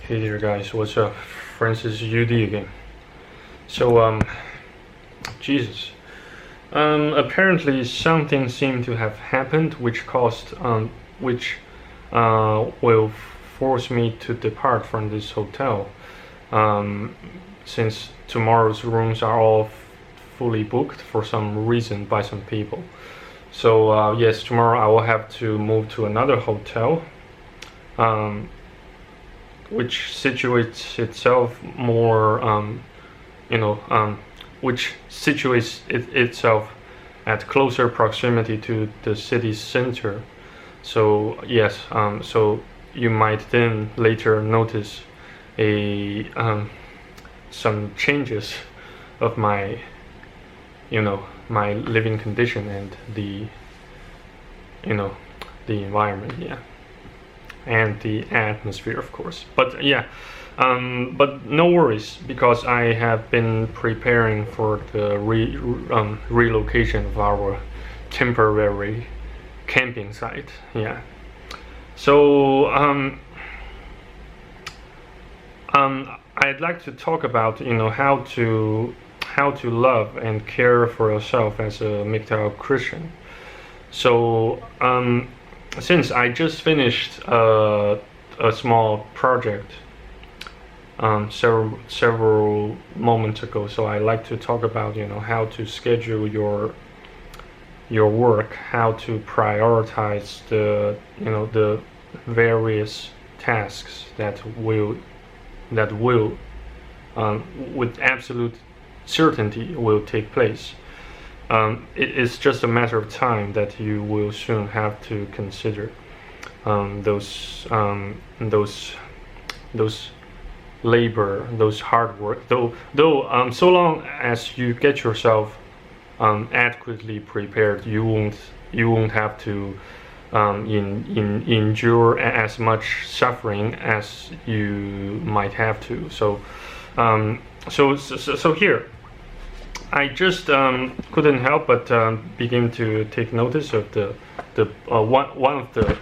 Hey there guys, what's up? Francis UD again. So Jesus. Apparently something seemed to have happened which will force me to depart from this hotel. Since tomorrow's rooms are all fully booked for some reason by some people. So yes, tomorrow I will have to move to another hotel. Which situates itself more, which situates itself at closer proximity to the city center. So yes, so you might then later notice some changes of my, my living condition and the environment, yeah. And the atmosphere, of course. But yeah, but no worries, because I have been preparing for the relocation of our temporary camping site. Yeah. So I'd like to talk about how to love and care for yourself as a MGTOW Christian. So since I just finished a small project several moments ago, so I like to talk about how to schedule your work, how to prioritize the various tasks that will with absolute certainty will take place. It's just a matter of time that you will soon have to consider those labor, those hard work. Though so long as you get yourself adequately prepared, you won't have to endure as much suffering as you might have to. So here. I just couldn't help but begin to take notice of one of the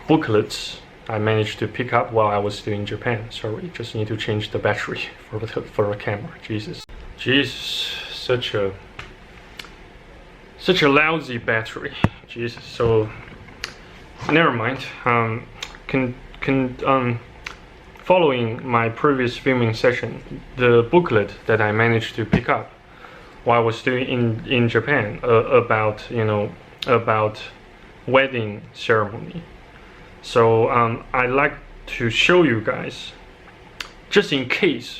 booklets I managed to pick up while I was still in Japan. Sorry, just need to change the battery for the camera. Jesus, such a lousy battery. Jesus. So never mind. Following my previous filming session, the booklet that I managed to pick up while I was still in Japan about wedding ceremony. So I'd like to show you guys, just in case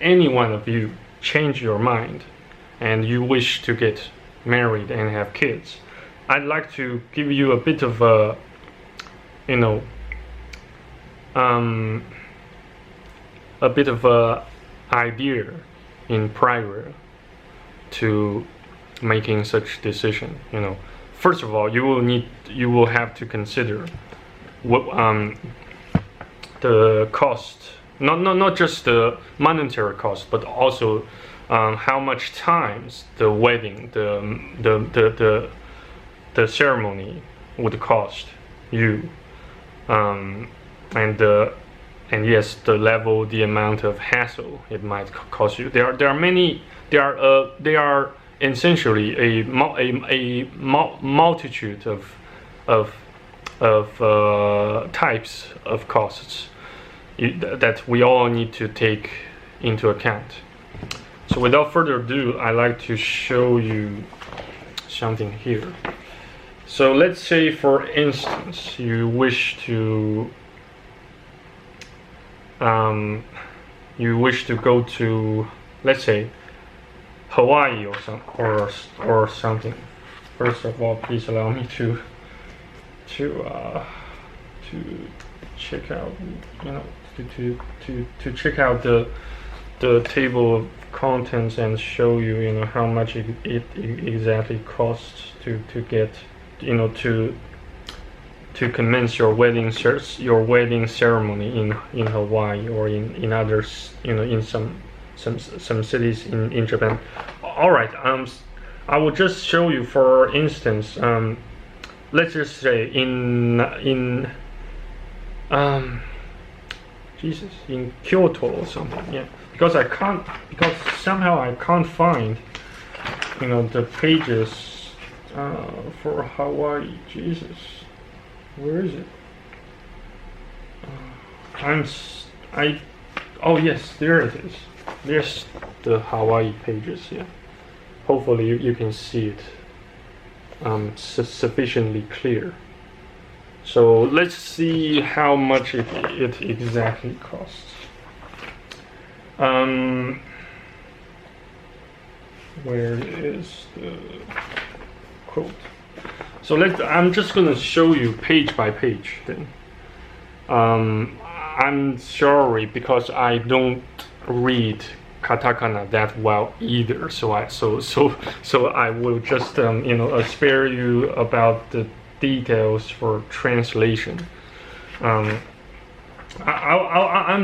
any one of you change your mind and you wish to get married and have kids, I'd like to give you a bit of a idea in prior to making such decision. First of all, you will have to consider what the cost, not just the monetary cost, but also how much times the wedding, the ceremony would cost you, and yes, the level, the amount of hassle it might cost you. They are essentially a multitude of types of costs that we all need to take into account. So without further ado, I'd like to show you something here. So let's say, for instance, you wish to go to, let's say, Hawaii or something. First of all, please allow me to check out, to check out the table of contents and show you how much it exactly costs to get to commence your wedding ceremony in Hawaii or in others, in some cities in Japan. All right, I will just show you, for instance, let's just say in Jesus, in Kyoto or something. Yeah, because somehow I can't find, the pages for Hawaii. Jesus, where is it? Oh yes, there it is. There's the Hawaii pages. Yeah, hopefully you can see it sufficiently clear. So let's see how much it exactly costs. Where is the quote? So I'm just gonna show you page by page then. I'm sorry because I don't read katakana that well either. So I will just spare you about the details for translation. I'm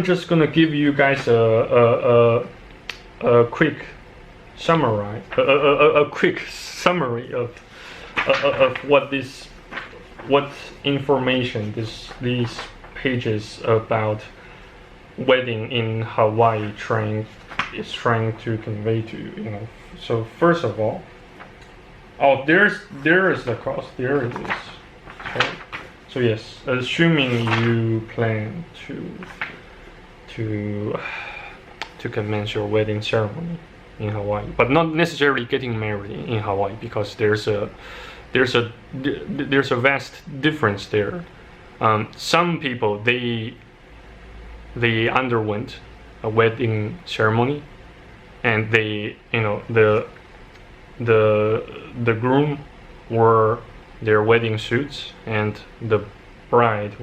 just gonna give you guys a quick summary, a quick summary of what information these pages about wedding in Hawaii is trying to convey to you. So first of all, there is the cost. There it is. So yes, assuming you plan to commence your wedding ceremony in Hawaii, but not necessarily getting married in Hawaii, because there's a vast difference there. Some people they underwent a wedding ceremony, and the groom wore their wedding suits, and the bride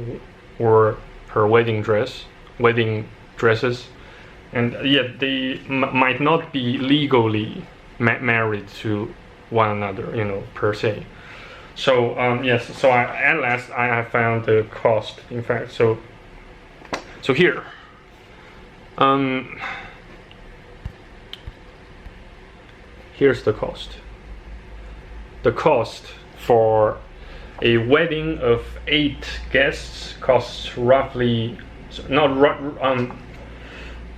wore her wedding dresses, and yet they might not be legally married to one another, per se. So yes, so at last I found the cost. In fact, so here, here's the cost. The cost for a wedding of 8 guests costs roughly,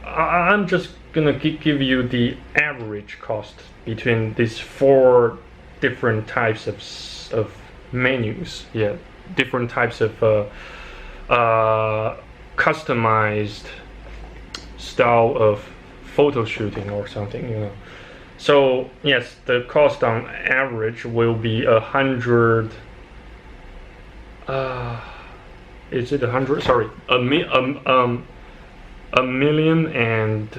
I'm just gonna give you the average cost between these 4 different types of menus. Yeah, different types of customized style of photo shooting or something. So yes, the cost on average will be 100. Is it 100? Sorry, a million and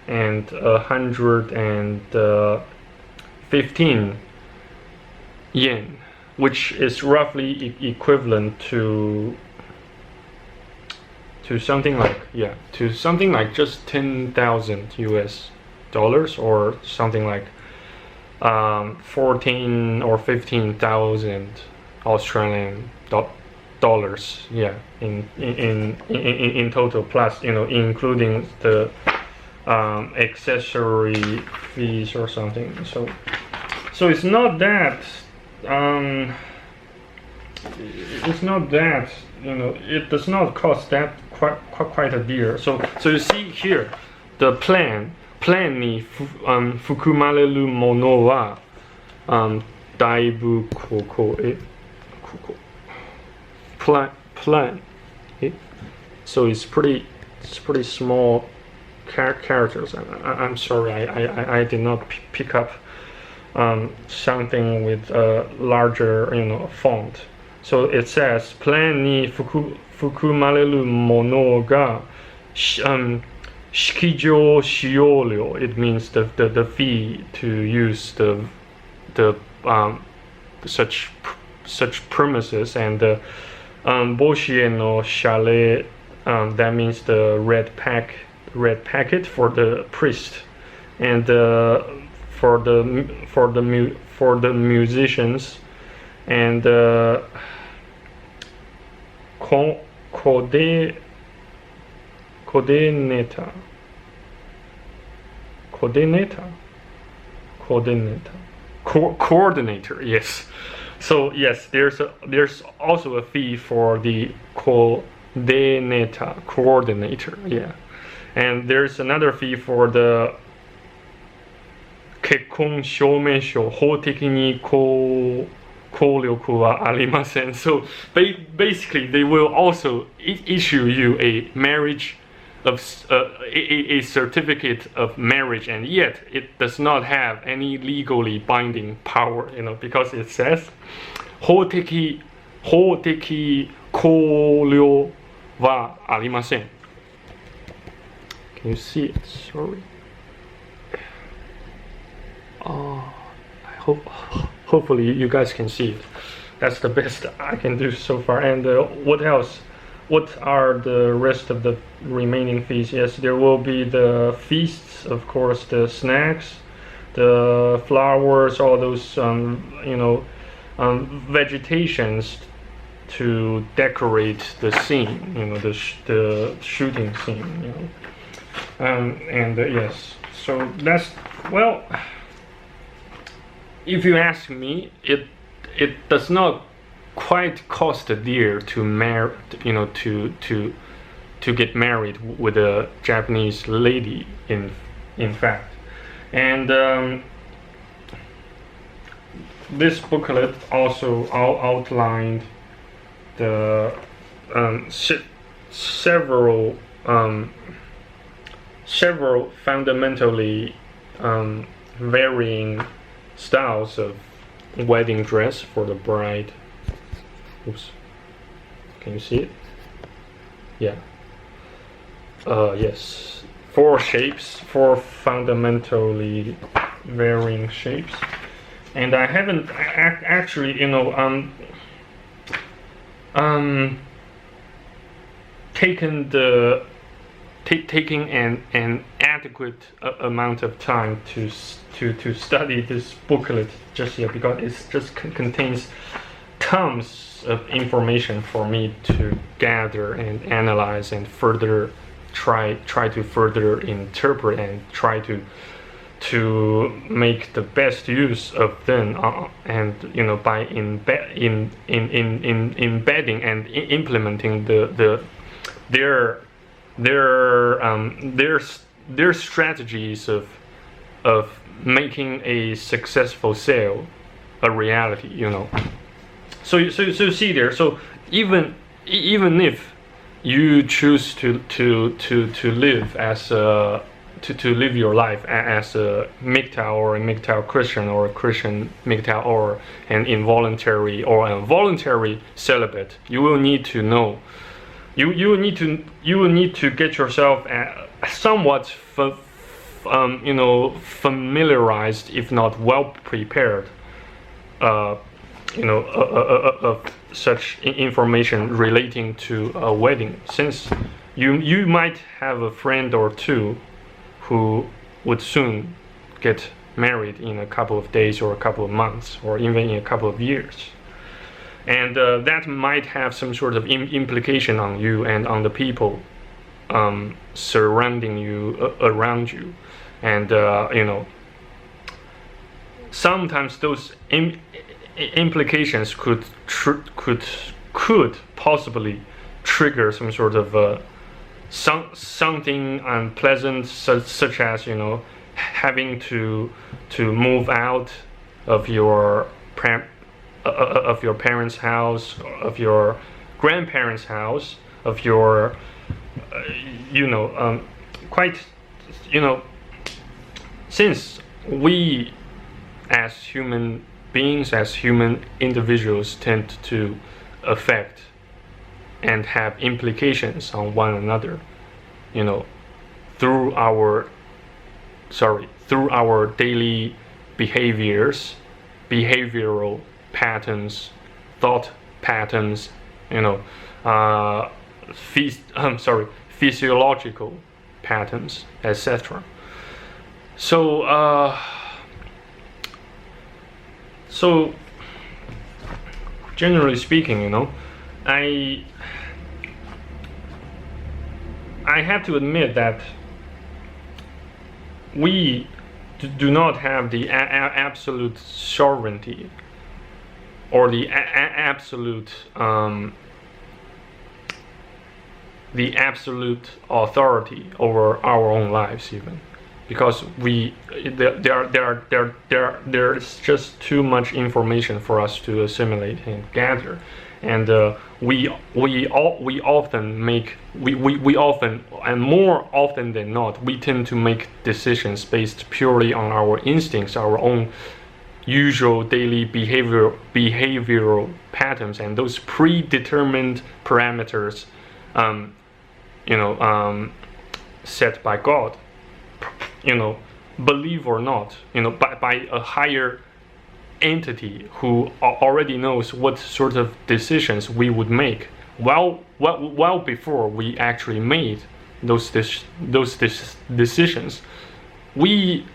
115 yen, which is roughly equivalent to something like just 10,000 US dollars, or something like 14 or 15,000 Australian dollars. Yeah, in total, plus including the accessory fees or something. So it's not that it does not cost that quite a deal. So you see here, the plan ni fukumarelu mono wa daibu plan. So it's pretty small characters. I'm sorry, I did not pick up something with a larger font. So it says plan ni fukumarelu mono ga shikijo shioryo. It means the fee to use the such premises, and the boshie no chalet, that means the red packet for the priest, and for the musicians, and coordinator. Yes. So yes, there's also a fee for the Deneta, coordinator. Yeah, and there's another fee for the 結婚証明書法的に効力はありません. So basically, they will also issue you a marriage of a certificate of marriage, and yet it does not have any legally binding power, because it says 法的効力はありません. Can you see it? Sorry. Hopefully you guys can see it. That's the best I can do so far. And what else? What are the rest of the remaining fees? Yes, there will be the feasts, of course, the snacks, the flowers, all those vegetations to decorate the scene, the shooting scene, and yes. So that's, well, if you ask me, it does not quite cost dear to to get married with a Japanese lady, in fact. And this booklet also outlined the several fundamentally varying styles of wedding dress for the bride. Oops. Can you see it? Yeah. Yes. 4 shapes, 4 fundamentally varying shapes. And I haven't actually, taking an adequate amount of time to study this booklet just yet, because it just contains tons of information for me to gather and analyze and further try to further interpret and try to make the best use of them, and by embedding and implementing their strategies of making a successful sale a reality, So see there. So even if you choose to live as to live your life as a MGTOW or a MGTOW Christian, or a Christian MGTOW, or an involuntary or a voluntary celibate, you will need to know. You will need to get yourself somewhat familiarized, if not well prepared, of such information relating to a wedding, since you might have a friend or two who would soon get married in a couple of days or a couple of months or even in a couple of years, and that might have some sort of implication on you and on the people surrounding you, around you, and sometimes those implications could possibly trigger some sort of something unpleasant, such as having to move out of your parents' house, of your grandparents' house, of your quite since we as human beings, as human individuals, tend to affect and have implications on one another, through our daily behavioral patterns, thought patterns, physiological patterns, etc. So generally speaking, I have to admit that we do not have the absolute sovereignty or the absolute the absolute authority over our own lives, even because there's just too much information for us to assimilate and gather, and we often and more often than not we tend to make decisions based purely on our instincts, our own usual daily behavioral patterns, and those predetermined parameters set by God, believe or not, by a higher entity who already knows what sort of decisions we would make well before we actually made those decisions. We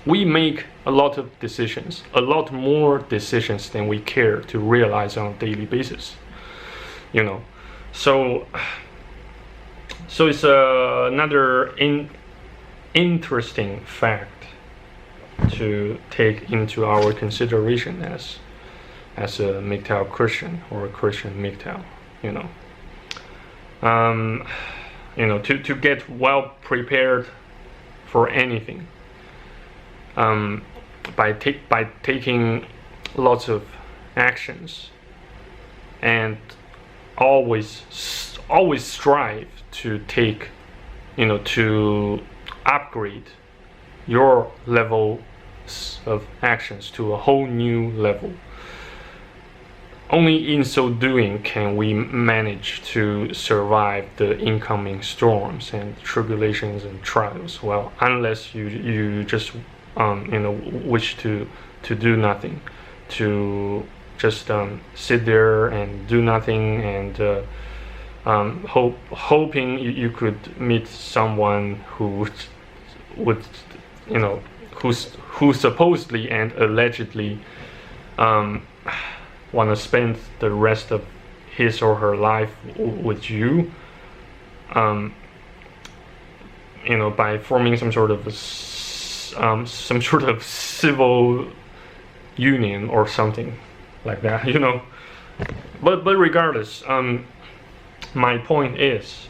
make a lot of decisions, a lot more decisions than we care to realize on a daily basis. So it's another interesting fact to take into our consideration as a MGTOW Christian or a Christian MGTOW. To get well prepared for anything, by taking lots of actions, and always strive to take, to upgrade your level of actions to a whole new level. Only in so doing can we manage to survive the incoming storms and tribulations and trials. Well, unless you just wish to do nothing, to just sit there and do nothing, and hoping you could meet someone who would who supposedly and allegedly want to spend the rest of his or her life with you, by forming some sort of civil union or something like that, But regardless, my point is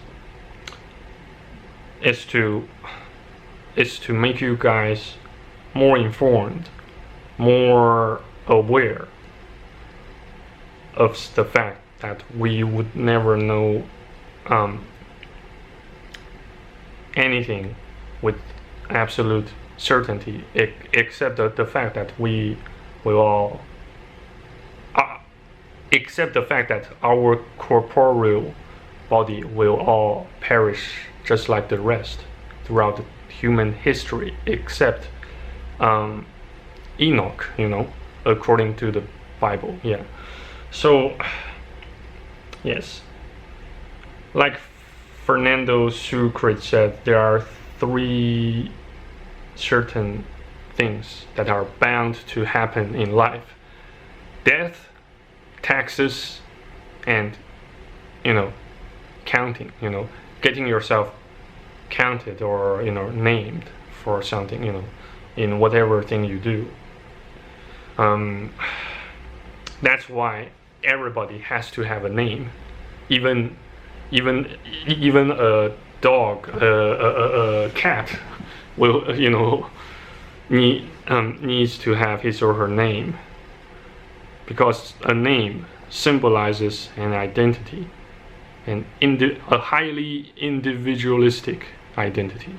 to make you guys more informed, more aware of the fact that we would never know anything with absolute certainty, except the fact that we will all, except the fact that our corporeal body will all perish just like the rest throughout the human history, except Enoch, according to the Bible. Yeah. So, yes, like Fernando Sucre said, there are 3 certain things that are bound to happen in life: death, taxes, and counting, getting yourself counted or named for something, in whatever thing you do. That's why everybody has to have a name, even a dog, a cat will needs to have his or her name, because a name symbolizes an identity, and a highly individualistic identity.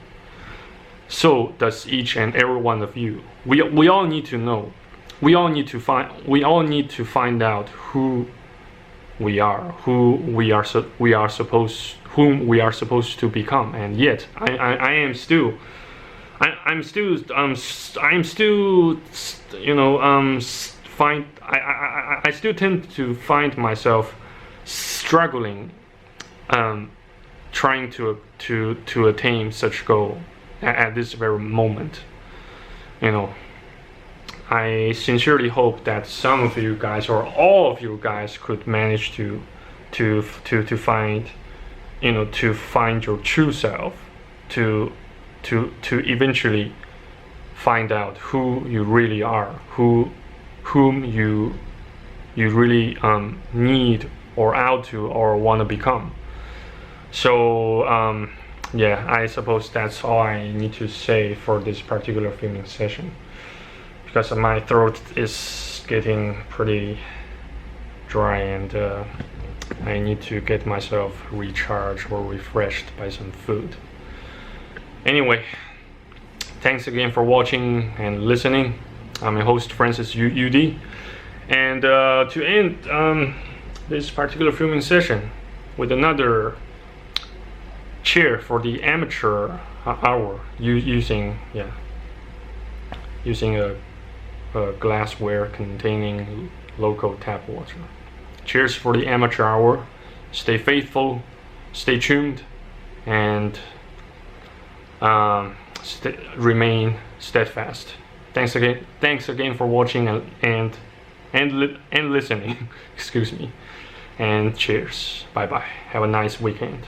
So does each and every one of you. We all need to know. We all need to find out who we are, whom we are supposed to become. And yet, I still tend to find myself struggling, trying to attain such goal at this very moment. I sincerely hope that some of you guys or all of you guys could manage to find your true self, to eventually find out who you really are, whom you really need or out to or want to become. So yeah, I suppose that's all I need to say for this particular filming session, because my throat is getting pretty dry, and I need to get myself recharged or refreshed by some food. Anyway, thanks again for watching and listening. I'm your host, Francis UD, and to end this particular filming session with another cheer for the amateur hour, using a glassware containing local tap water. Cheers for the amateur hour. Stay faithful, stay tuned, and remain steadfast. Thanks again for watching and listening. Excuse me. And cheers. Bye bye. Have a nice weekend.